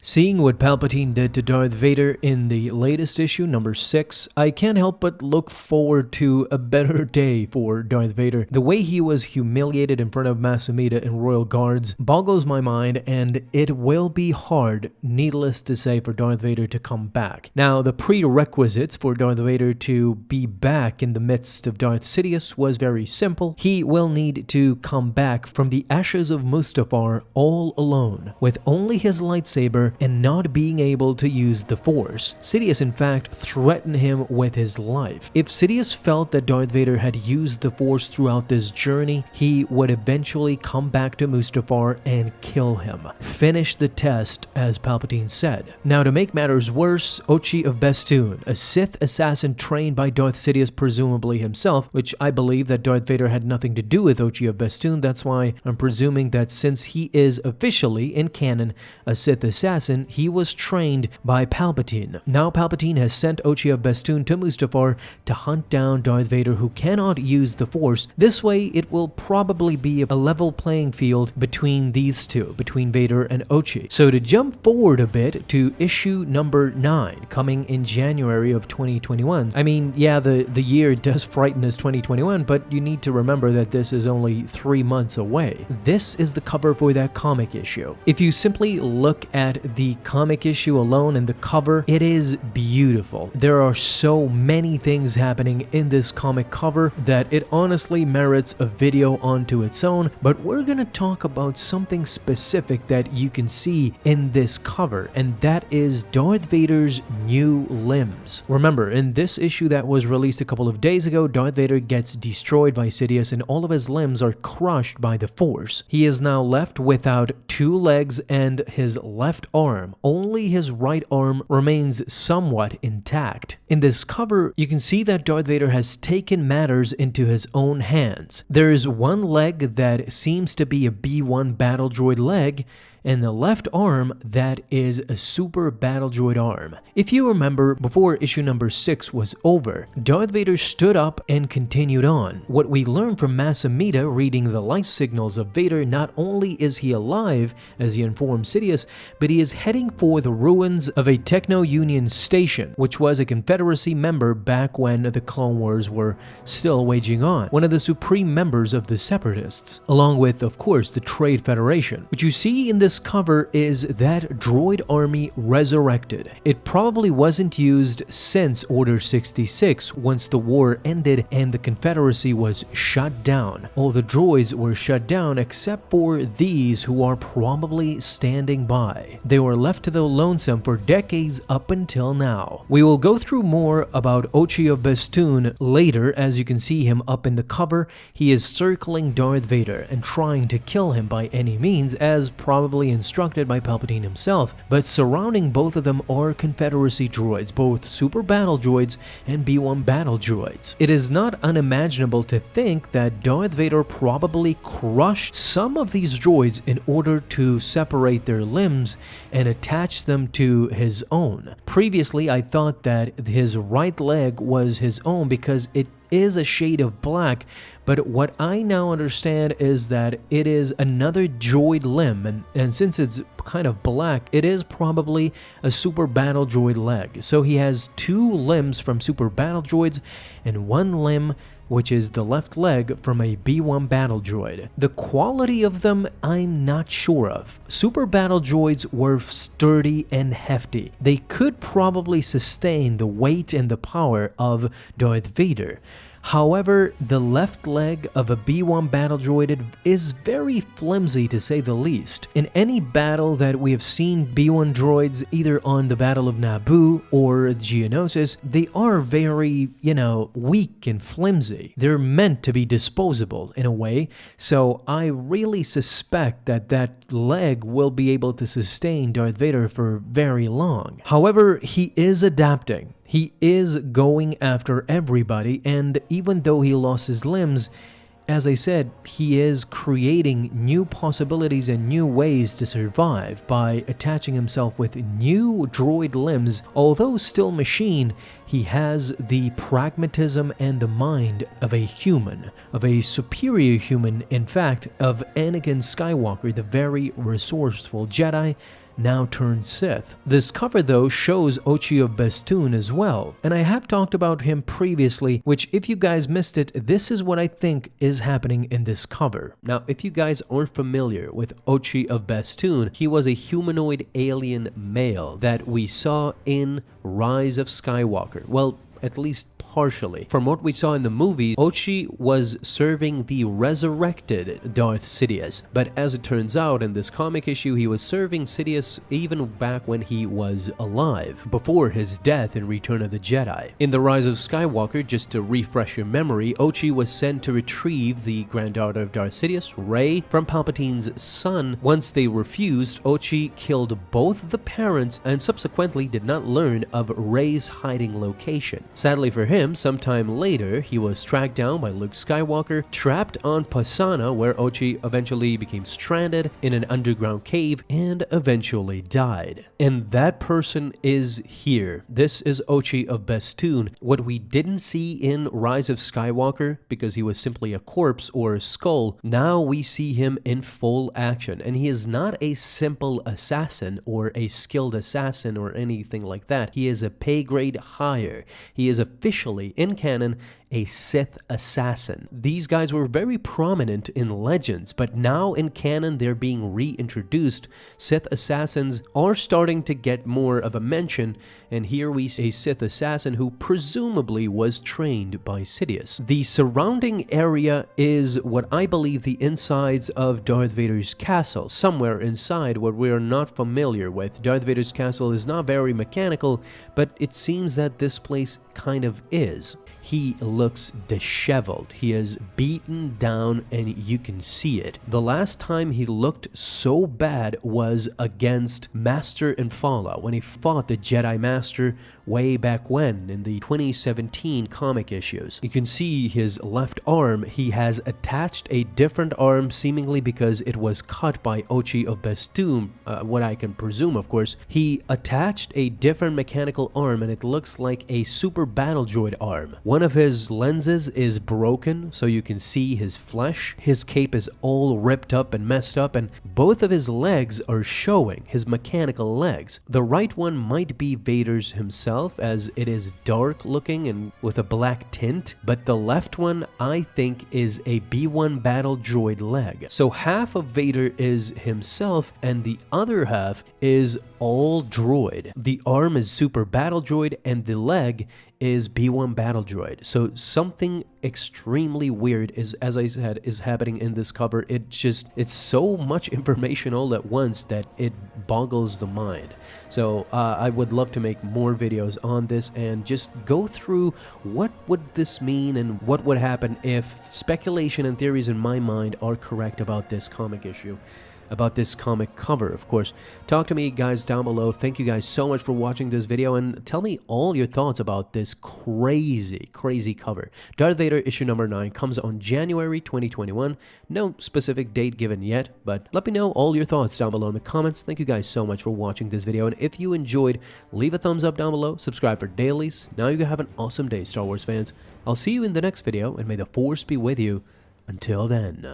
Seeing what Palpatine did to Darth Vader in the latest issue, number 6, I can't help but look forward to a better day for Darth Vader. The way he was humiliated in front of Mas Amedda and Royal Guards boggles my mind, and it will be hard, needless to say, for Darth Vader to come back. Now, the prerequisites for Darth Vader to be back in the midst of Darth Sidious was very simple. He will need to come back from the ashes of Mustafar all alone, with only his lightsaber and not being able to use the Force. Sidious in fact threatened him with his life. If Sidious felt that Darth Vader had used the Force throughout this journey, he would eventually come back to Mustafar and kill him. Finish the test, as Palpatine said. Now, to make matters worse, Ochi of Bestoon, a Sith assassin trained by Darth Sidious presumably himself, which I believe that Darth Vader had nothing to do with Ochi of Bestoon. That's why I'm presuming that since he is officially, in canon, a Sith assassin, he was trained by Palpatine. Now Palpatine has sent Ochi of Bestoon to Mustafar to hunt down Darth Vader, who cannot use the Force. This way, it will probably be a level playing field between these two, between Vader and Ochi. So to jump forward a bit to issue number 9, coming in January of 2021. I mean, yeah, the year does frighten us 2021, but you need to remember that this is only 3 months away. This is the cover for that comic issue. If you simply look at the comic issue alone and the cover, it is beautiful. There are so many things happening in this comic cover that it honestly merits a video onto its own, but we're gonna talk about something specific that you can see in this cover, and that is Darth Vader's new limbs. Remember, in this issue that was released a couple of days ago, Darth Vader gets destroyed by Sidious and all of his limbs are crushed by the Force. He is now left without 2 legs and his left arm. Only his right arm remains somewhat intact. In this cover, you can see that Darth Vader has taken matters into his own hands. There is one leg that seems to be a B1 battle droid leg, and the left arm that is a super battle droid arm. If you remember, before issue number 6 was over, Darth Vader stood up and continued on. What we learned from Mas Amedda reading the life signals of Vader, not only is he alive, as he informed Sidious, but he is heading for the ruins of a Techno-Union station, which was a Confederacy member back when the Clone Wars were still waging on. One of the supreme members of the Separatists, along with, of course, the Trade Federation. What you see in this cover is that droid army resurrected. It probably wasn't used since Order 66, once the war ended and the Confederacy was shut down. All the droids were shut down except for these, who are probably standing by. They were left to the lonesome for decades up until now. We will go through more about Ochi of Bestoon later. As you can see him up in the cover, he is circling Darth Vader and trying to kill him by any means, as probably instructed by Palpatine himself. But surrounding both of them are Confederacy droids, both super battle droids and B1 battle droids. It is not unimaginable to think that Darth Vader probably crushed some of these droids in order to separate their limbs and attach them to his own. Previously, I thought that his right leg was his own because it is a shade of black, but what I now understand is that it is another droid limb, and since it's kind of black, it is probably a super battle droid leg. So he has 2 limbs from super battle droids and 1 limb, which is the left leg, from a B1 battle droid. The quality of them, I'm not sure of. Super battle droids were sturdy and hefty. They could probably sustain the weight and the power of Darth Vader. However, the left leg of a B1 battle droid is very flimsy, to say the least. In any battle that we have seen B1 droids, either on the Battle of Naboo or Geonosis, they are very, weak and flimsy. They're meant to be disposable in a way, so I really suspect that that leg will be able to sustain Darth Vader for very long. However, he is adapting. He is going after everybody, and even though he lost his limbs, as I said, he is creating new possibilities and new ways to survive by attaching himself with new droid limbs. Although still machine, he has the pragmatism and the mind of a human, of a superior human, in fact, of Anakin Skywalker, the very resourceful Jedi, now turned Sith. This cover though shows Ochi of Bestoon as well, and I have talked about him previously, which if you guys missed it, this is what I think is happening in this cover. Now, if you guys aren't familiar with Ochi of Bestoon, he was a humanoid alien male that we saw in Rise of Skywalker. Well, at least partially. From what we saw in the movie, Ochi was serving the resurrected Darth Sidious, but as it turns out in this comic issue, he was serving Sidious even back when he was alive, before his death in Return of the Jedi. In the Rise of Skywalker, just to refresh your memory, Ochi was sent to retrieve the granddaughter of Darth Sidious, Rey, from Palpatine's son. Once they refused, Ochi killed both the parents and subsequently did not learn of Rey's hiding location. Sadly for him, sometime later, he was tracked down by Luke Skywalker, trapped on Pasana, where Ochi eventually became stranded in an underground cave and eventually died. And that person is here. This is Ochi of Bestoon. What we didn't see in Rise of Skywalker, because he was simply a corpse or a skull, now we see him in full action. And he is not a simple assassin or a skilled assassin or anything like that. He is a pay grade higher. He is officially, in canon, a Sith assassin. These guys were very prominent in Legends, but now in canon they're being reintroduced. Sith assassins are starting to get more of a mention, and here we see a Sith assassin who presumably was trained by Sidious. The surrounding area is what I believe the insides of Darth Vader's castle, somewhere inside what we are not familiar with. Darth Vader's castle is not very mechanical, but it seems that this place kind of is. He looks disheveled. He is beaten down and you can see it. The last time he looked so bad was against Master and Fallout, when he fought the Jedi Master way back when in the 2017 comic issues. You can see his left arm. He has attached a different arm, seemingly because it was cut by Ochi of Bestoon, what I can presume, of course. He attached a different mechanical arm and it looks like a super battle droid arm. One of his lenses is broken, so you can see his flesh. His cape is all ripped up and messed up, and both of his legs are showing, his mechanical legs. The right one might be Vader's himself, as it is dark looking and with a black tint, but the left one I think is a B1 battle droid leg. So half of Vader is himself and the other half is all droid. The arm is super battle droid and the leg is B1 battle droid. So something extremely weird is, as I said, is happening in this cover. It's so much information all at once that it boggles the mind. So I would love to make more videos on this and just go through what would this mean and what would happen if speculation and theories in my mind are correct about this comic issue. About this comic cover, of course. Talk to me guys down below. Thank you guys so much for watching this video and tell me all your thoughts about this crazy cover. Darth Vader issue number 9 comes on January 2021. No specific date given yet, but let me know all your thoughts down below in the comments. Thank you guys so much for watching this video, and if you enjoyed, leave a thumbs up down below, subscribe for dailies. Now you have an awesome day, Star Wars fans. I'll see you in the next video, and may the Force be with you. Until then.